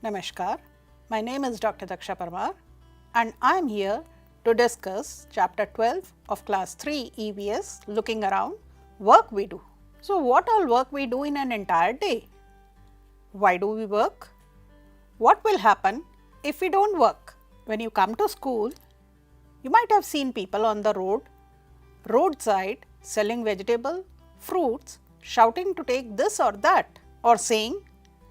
Namaskar, my name is Dr. Daksha Parmar and I am here to discuss chapter 12 of class 3 EVS looking around work we do. So what all work we do in an entire day? Why do we work? What will happen if we don't work? When you come to school, you might have seen people on the roadside selling vegetable, fruits, shouting to take this or that or saying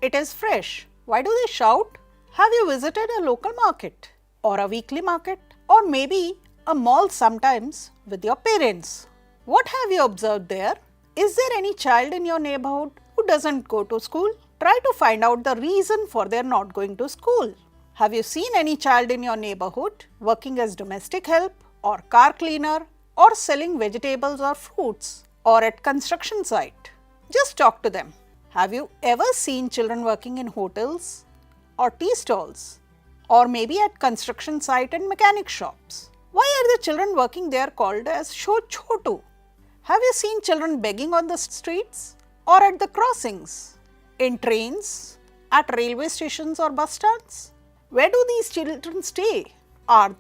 it is fresh. Why do they shout? Have you visited a local market or a weekly market or maybe a mall sometimes with your parents? What have you observed there? Is there any child in your neighborhood who doesn't go to school? Try to find out the reason for their not going to school. Have you seen any child in your neighborhood working as domestic help or car cleaner or selling vegetables or fruits or at construction site? Just talk to them. Have you ever seen children working in hotels or tea stalls or maybe at construction site and mechanic shops? Why are the children working there called as chotu? Have you seen children begging on the streets or at the crossings, in trains, at railway stations or bus stands? Where do these children stay? Are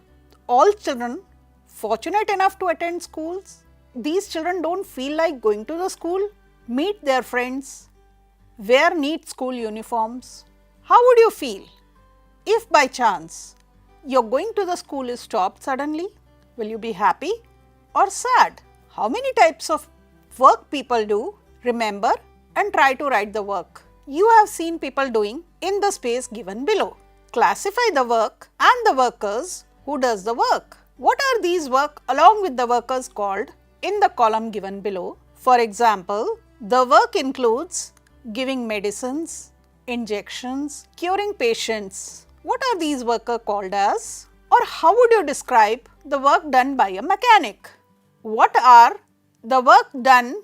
all children fortunate enough to attend schools? These children don't feel like going to the school, meet their friends, wear neat school uniforms. How would you feel if by chance your going to the school is stopped suddenly? Will you be happy or sad? How many types of work people do? Remember and try to write the work you have seen people doing in the space given below. Classify the work and the workers who does the work. What are these work along with the workers called in the column given below? For example, the work includes giving medicines, injections, curing patients. What are these workers called as? Or how would you describe the work done by a mechanic? What are the work done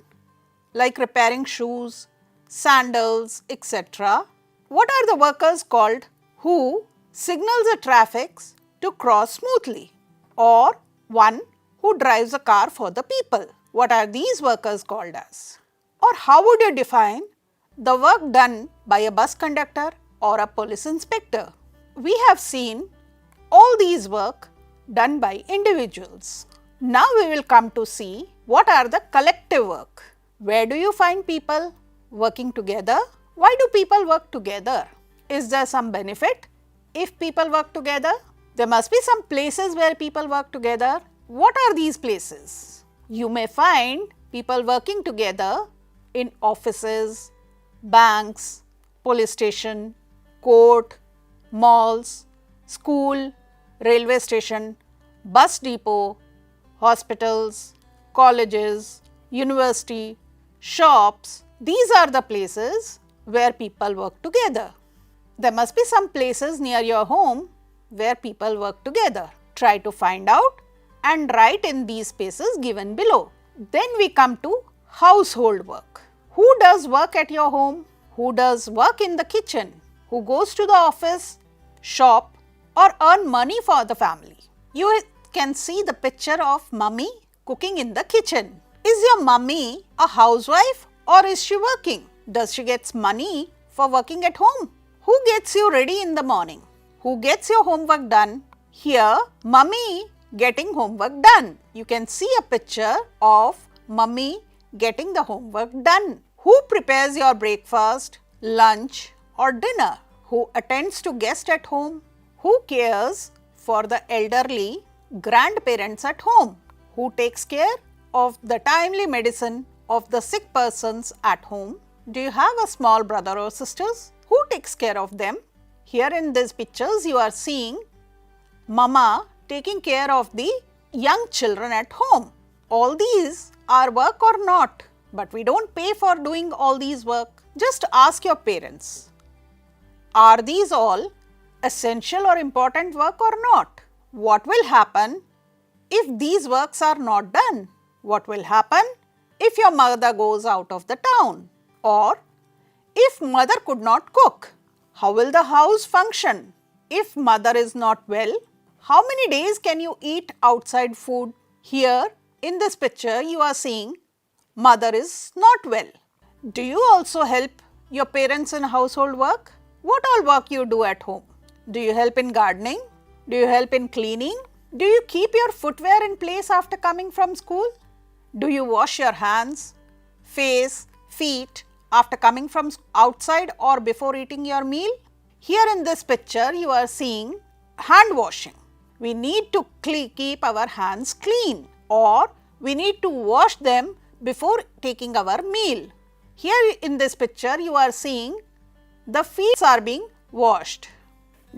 like repairing shoes, sandals, etc.? What are the workers called who signals the traffic to cross smoothly? Or one who drives a car for the people? What are these workers called as? Or how would you define the work done by a bus conductor or a police inspector? We have seen all these work done by individuals. Now we will come to see what are the collective work. Where do you find people working together? Why do people work together? Is there some benefit if people work together? There must be some places where people work together. What are these places? You may find people working together in offices, banks, police station, court, malls, school, railway station, bus depot, hospitals, colleges, university, shops. These are the places where people work together. There must be some places near your home where people work together. Try to find out and write in these spaces given below. Then we come to household work. Who does work at your home? Who does work in the kitchen? Who goes to the office, shop or earn money for the family? You can see the picture of mummy cooking in the kitchen. Is your mummy a housewife or is she working? Does she get money for working at home? Who gets you ready in the morning? Who gets your homework done? Here, mummy getting homework done. You can see a picture of mummy getting the homework done. Who prepares your breakfast, lunch or dinner? Who attends to guests at home? Who cares for the elderly grandparents at home? Who takes care of the timely medicine of the sick persons at home? Do you have a small brother or sisters? Who takes care of them? Here in these pictures you are seeing mama taking care of the young children at home. All these are work or not? But we don't pay for doing all these work. Just ask your parents. Are these all essential or important work or not? What will happen if these works are not done? What will happen if your mother goes out of the town? Or if mother could not cook? How will the house function? If mother is not well, how many days can you eat outside food? Here in this picture you are seeing mother is not well. Do you also help your parents in household work? What all work you do at home? Do you help in gardening? Do you help in cleaning? Do you keep your footwear in place after coming from school? Do you wash your hands, face, feet after coming from outside or before eating your meal? Here in this picture you are seeing hand washing. We need to keep our hands clean, or we need to wash them before taking our meal. Here in this picture you are seeing the feet are being washed.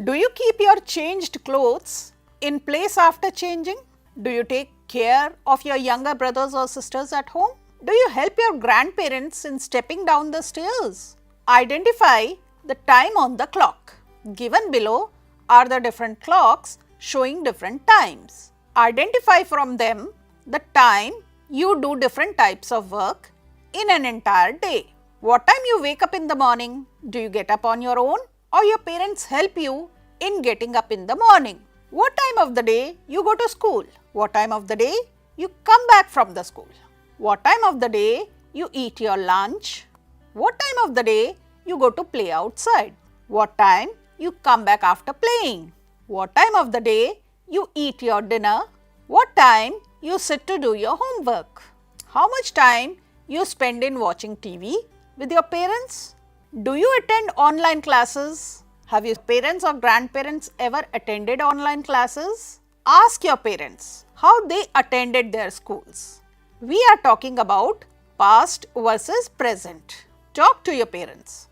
Do you keep your changed clothes in place after changing? Do you take care of your younger brothers or sisters at home? Do you help your grandparents in stepping down the stairs? Identify the time on the clock. Given below are the different clocks showing different times. Identify from them the time you do different types of work in an entire day. What time you wake up in the morning? Do you get up on your own or your parents help you in getting up in the morning? What time of the day you go to school? What time of the day you come back from the school? What time of the day you eat your lunch? What time of the day you go to play outside? What time you come back after playing? What time of the day you eat your dinner? What time you sit to do your homework? How much time you spend in watching TV with your parents? Do you attend online classes? Have your parents or grandparents ever attended online classes? Ask your parents how they attended their schools. We are talking about past versus present. Talk to your parents.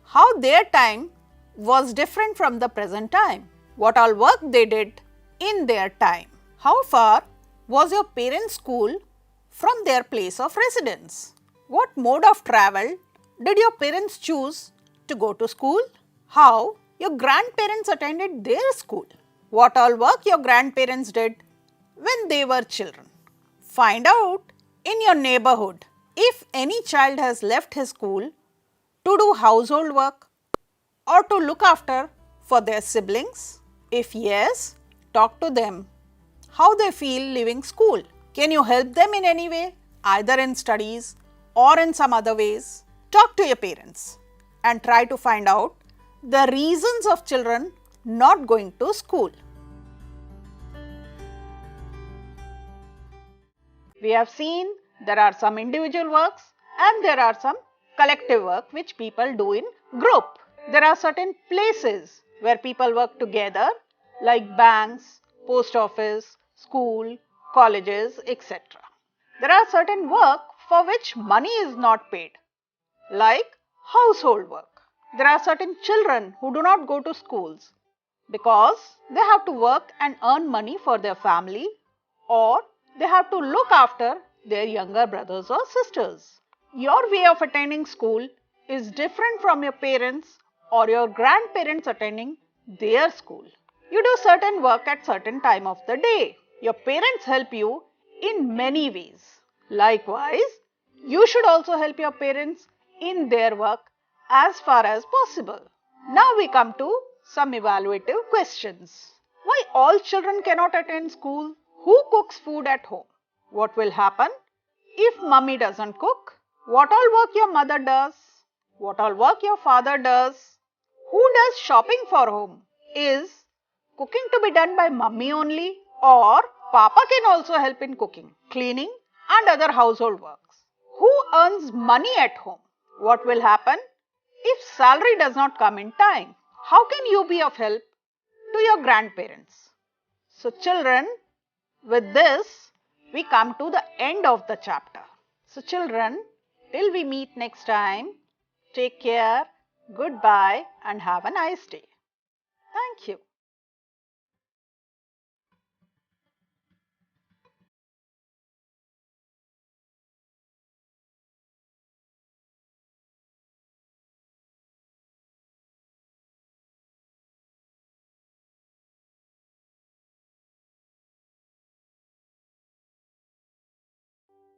How their time was different from the present time. What all work they did in their time. How far was your parents' school from their place of residence? What mode of travel did your parents choose to go to school? How your grandparents attended their school? What all work your grandparents did when they were children? Find out in your neighborhood if any child has left his school to do household work or to look after for their siblings. If yes, talk to them how they feel leaving school. Can you help them in any way, either in studies or in some other ways? Talk to your parents and try to find out the reasons of children not going to school. We have seen there are some individual works and there are some collective work which people do in group. There are certain places where people work together like banks, post office, school, colleges, etc. There are certain work for which money is not paid, like household work. There are certain children who do not go to schools because they have to work and earn money for their family, or they have to look after their younger brothers or sisters. Your way of attending school is different from your parents or your grandparents attending their school. You do certain work at certain time of the day. Your parents help you in many ways. Likewise, you should also help your parents in their work as far as possible. Now we come to some evaluative questions. Why all children cannot attend school? Who cooks food at home? What will happen if mummy doesn't cook? What all work your mother does? What all work your father does? Who does shopping for home? Is cooking to be done by mummy only, or papa can also help in cooking, cleaning and other household works? Who earns money at home? What will happen if salary does not come in time? How can you be of help to your grandparents? So children, with this we come to the end of the chapter. So children, till we meet next time, take care, goodbye and have a nice day. Thank you.